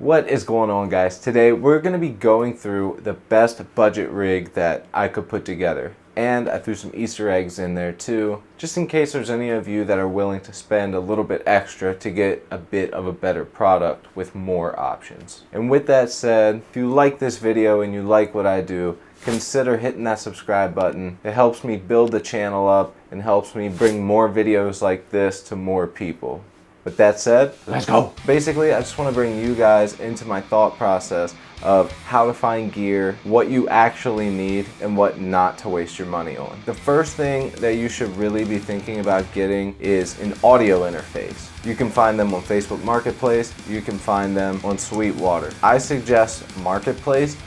What is going on, guys? Today we're going to be going through the best budget rig that I could put together. And I threw some Easter eggs in there too, just in case there's any of you that are willing to spend a little bit extra to get a bit of a better product with more options. And with that said, if you like this video and you like what I do, consider hitting that subscribe button. It helps me build the channel up and helps me bring more videos like this to more people. With that said, let's go. Basically, I just want to bring you guys into my thought process of how to find gear, what you actually need, and what not to waste your money on. The first thing that you should really be thinking about getting is an audio interface. You can find them on Facebook Marketplace. You can find them on Sweetwater. I suggest Marketplace,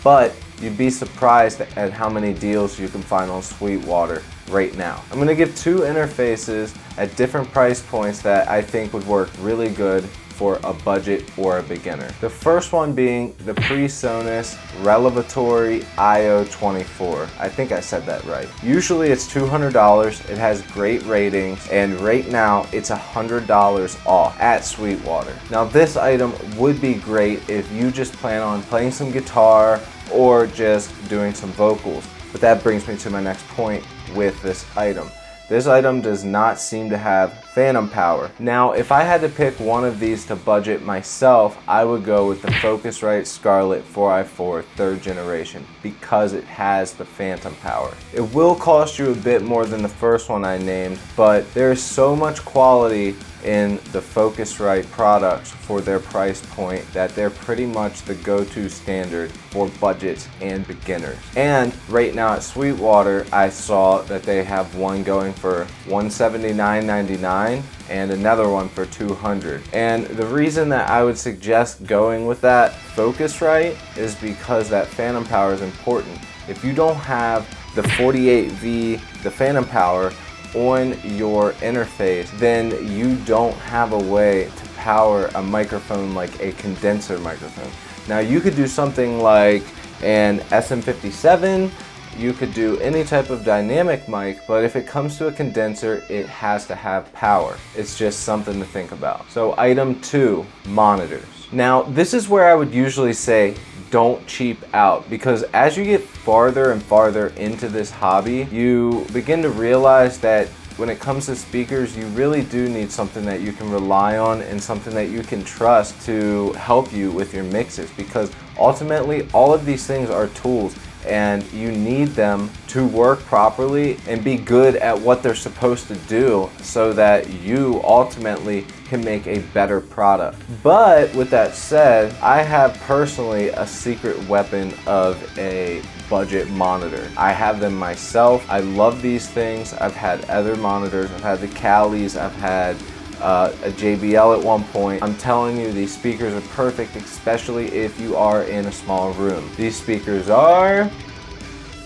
but you'd be surprised at how many deals you can find on Sweetwater right now. I'm going to give two interfaces at different price points that I think would work really good for a budget or a beginner. The first one being the PreSonus Relevatory IO24. I think I said that right. Usually it's $200. It has great ratings, and right now it's $100 off at Sweetwater. Now this item would be great if you just plan on playing some guitar or just doing some vocals. But that brings me to my next point with this item. This item does not seem to have phantom power. Now, if I had to pick one of these to budget myself, I would go with the Focusrite Scarlett 4i4 3rd generation because it has the phantom power. It will cost you a bit more than the first one I named, but there is so much quality in the Focusrite products for their price point that they're pretty much the go-to standard for budgets and beginners. And right now at Sweetwater, I saw that they have one going for $179.99 and another one for $200. And the reason that I would suggest going with that Focusrite is because that phantom power is important. If you don't have the 48V, the phantom power, on your interface, then you don't have a way to power a microphone like a condenser microphone. Now you could do something like an SM57, you could do any type of dynamic mic, but if it comes to a condenser, it has to have power. It's just something to think about. So item 2, monitors. Now this is where I would usually say don't cheap out, because as you get farther and farther into this hobby, you begin to realize that when it comes to speakers, you really do need something that you can rely on and something that you can trust to help you with your mixes, because ultimately all of these things are tools and you need them to work properly and be good at what they're supposed to do so that you ultimately can make a better product. But with that said, I have personally a secret weapon of a budget monitor. I have them myself. I love these things. I've had other monitors. I've had the Calis. I've had a JBL at one point. I'm telling you, these speakers are perfect, especially if you are in a small room. These speakers are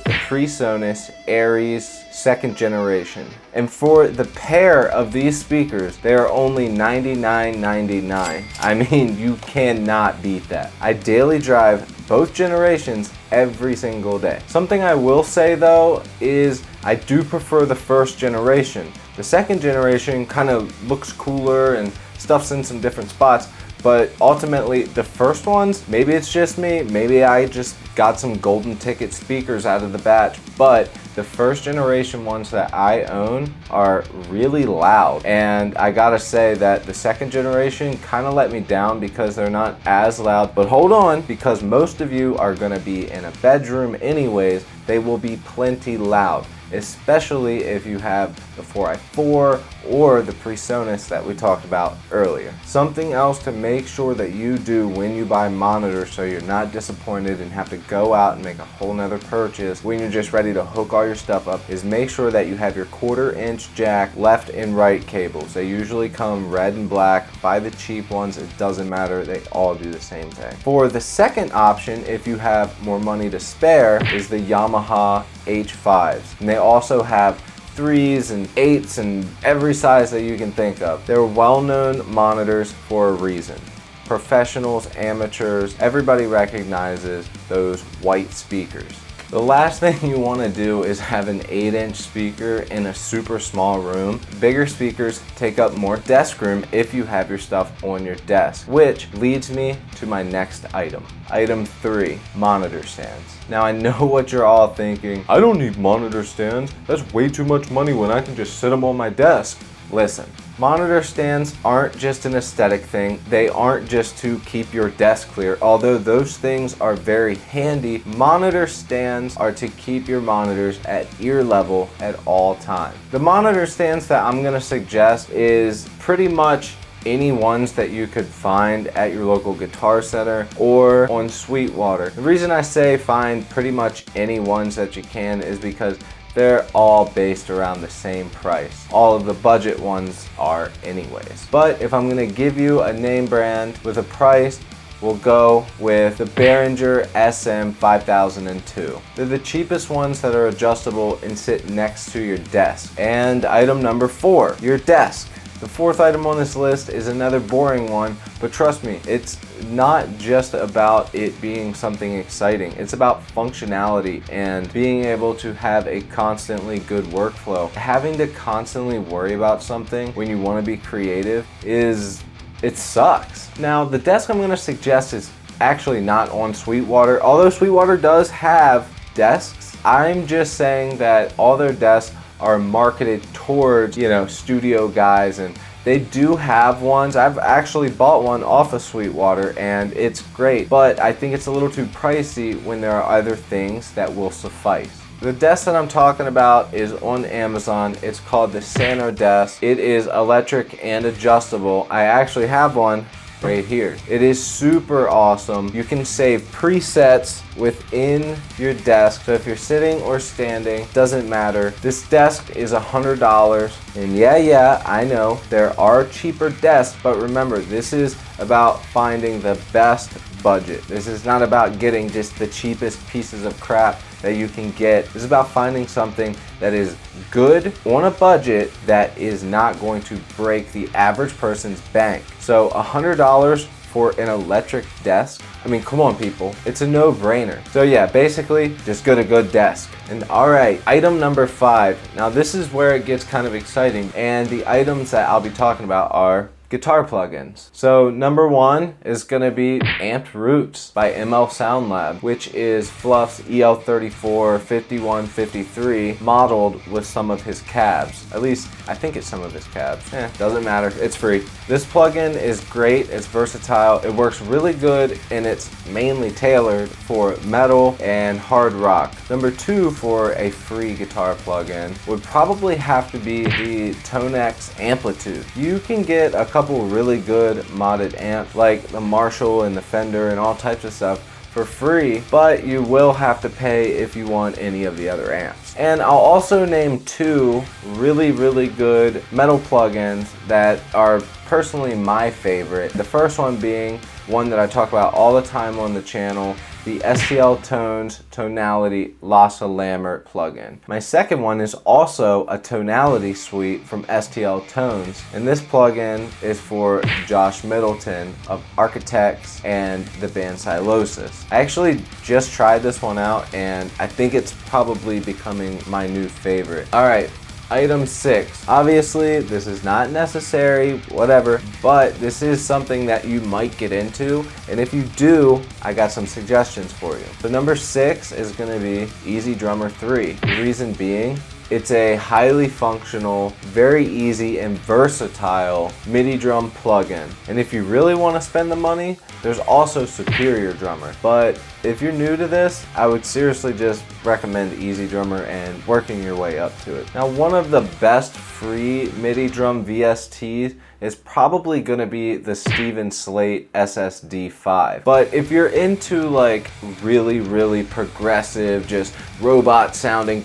the PreSonus Aries 2nd generation. And for the pair of these speakers, they are only $99.99. I mean, you cannot beat that. I daily drive both generations every single day. Something I will say though is I do prefer the 1st generation. The 2nd generation kind of looks cooler and stuff's in some different spots, but ultimately the first ones, maybe it's just me, maybe I just got some golden ticket speakers out of the batch, but the 1st generation ones that I own are really loud. And I gotta say that the 2nd generation kind of let me down because they're not as loud. But hold on, because most of you are gonna be in a bedroom anyways, they will be plenty loud, especially if you have the 4i4 or the PreSonus that we talked about earlier. Something else to make sure that you do when you buy monitors so you're not disappointed and have to go out and make a whole nother purchase when you're just ready to hook all your stuff up is make sure that you have your 1/4-inch jack left and right cables. They usually come red and black. Buy the cheap ones, it doesn't matter, they all do the same thing. For the second option, if you have more money to spare, is the Yamaha H5s. And they also have 3s and 8s and every size that you can think of. They're well-known monitors for a reason. Professionals, amateurs, everybody recognizes those white speakers. The last thing you want to do is have an 8-inch speaker in a super small room. Bigger speakers take up more desk room if you have your stuff on your desk, which leads me to my next item. Item 3, monitor stands. Now I know what you're all thinking. I don't need monitor stands. That's way too much money when I can just sit them on my desk. Listen, monitor stands aren't just an aesthetic thing. They aren't just to keep your desk clear. Although those things are very handy, monitor stands are to keep your monitors at ear level at all times. The monitor stands that I'm gonna suggest is pretty much any ones that you could find at your local Guitar Center or on Sweetwater. The reason I say find pretty much any ones that you can is because they're all based around the same price. All of the budget ones are anyways. But if I'm gonna give you a name brand with a price, we'll go with the Behringer SM5002. They're the cheapest ones that are adjustable and sit next to your desk. And item number 4, your desk. The 4th item on this list is another boring one, but trust me, it's not just about it being something exciting. It's about functionality and being able to have a constantly good workflow. Having to constantly worry about something when you want to be creative it sucks. Now, the desk I'm going to suggest is actually not on Sweetwater, although Sweetwater does have desks. I'm just saying that all their desks are marketed towards, studio guys, and they do have ones. I've actually bought one off of Sweetwater and it's great, but I think it's a little too pricey when there are other things that will suffice. The desk that I'm talking about is on Amazon. It's called the Sano desk. It is electric and adjustable. I actually have one right here. It is super awesome. You can save presets within your desk. So if you're sitting or standing, doesn't matter. This desk is $100. And yeah, I know there are cheaper desks, but remember, this is about finding the best budget. This is not about getting just the cheapest pieces of crap that you can get. This is about finding something that is good on a budget that is not going to break the average person's bank. So $100 for an electric desk, I mean, come on people, it's a no-brainer. So yeah, basically just get a good desk. And all right, item number 5. Now this is where it gets kind of exciting, and the items that I'll be talking about are guitar plugins. So number 1 is gonna be Amped Roots by ML Sound Lab, which is Fluff's EL34 5153 modeled with some of his cabs. At least I think it's some of his cabs. Doesn't matter, it's free. This plugin is great, it's versatile, it works really good, and it's mainly tailored for metal and hard rock. Number 2 for a free guitar plugin would probably have to be the Tonex Amplitude. You can get a couple really good modded amps like the Marshall and the Fender and all types of stuff for free, but you will have to pay if you want any of the other amps. And I'll also name 2 really good metal plugins that are personally my favorite. The first one being one that I talk about all the time on the channel, the STL Tones Tonality Lassa Lambert plugin. My second one is also a tonality suite from STL Tones, and this plugin is for Josh Middleton of Architects and the band Silosis. I actually just tried this one out, and I think it's probably becoming my new favorite. All right. Item 6. Obviously, this is not necessary, whatever, but this is something that you might get into, and if you do, I got some suggestions for you. So number 6 is going to be Easy Drummer 3. The reason being, it's a highly functional, very easy and versatile MIDI drum plugin. And if you really want to spend the money, there's also Superior Drummer. But if you're new to this, I would seriously just recommend Easy Drummer and working your way up to it. Now, one of the best free MIDI drum VSTs is probably gonna be the Steven Slate SSD5. But if you're into like really progressive, just robot sounding,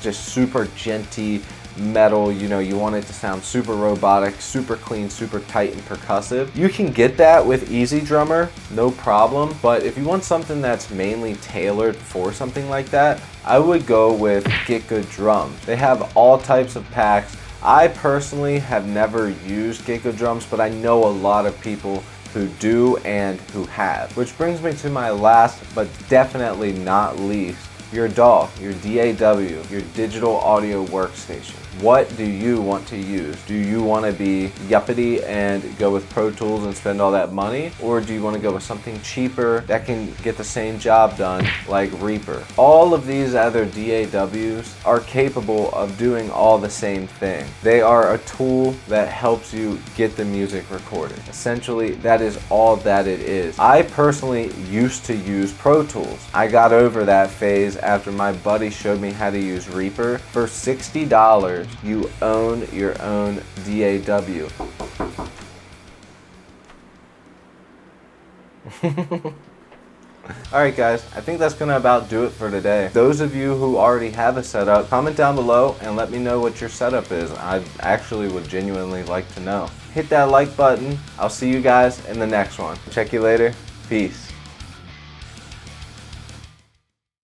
just super genty metal, you want it to sound super robotic, super clean, super tight and percussive, you can get that with Easy Drummer, no problem. But if you want something that's mainly tailored for something like that, I would go with Get Good Drums. They have all types of packs. I personally have never used Get Good Drums, but I know a lot of people who do and who have. Which brings me to my last but definitely not least, your DAW, your DAW, your digital audio workstation. What do you want to use? Do you want to be yuppity and go with Pro Tools and spend all that money? Or do you want to go with something cheaper that can get the same job done, like Reaper? All of these other DAWs are capable of doing all the same thing. They are a tool that helps you get the music recorded. Essentially, that is all that it is. I personally used to use Pro Tools. I got over that phase after my buddy showed me how to use Reaper. For $60, you own your own DAW. Alright guys, I think that's gonna about do it for today. Those of you who already have a setup, comment down below and let me know what your setup is. I actually would genuinely like to know. Hit that like button. I'll see you guys in the next one. Check you later. Peace.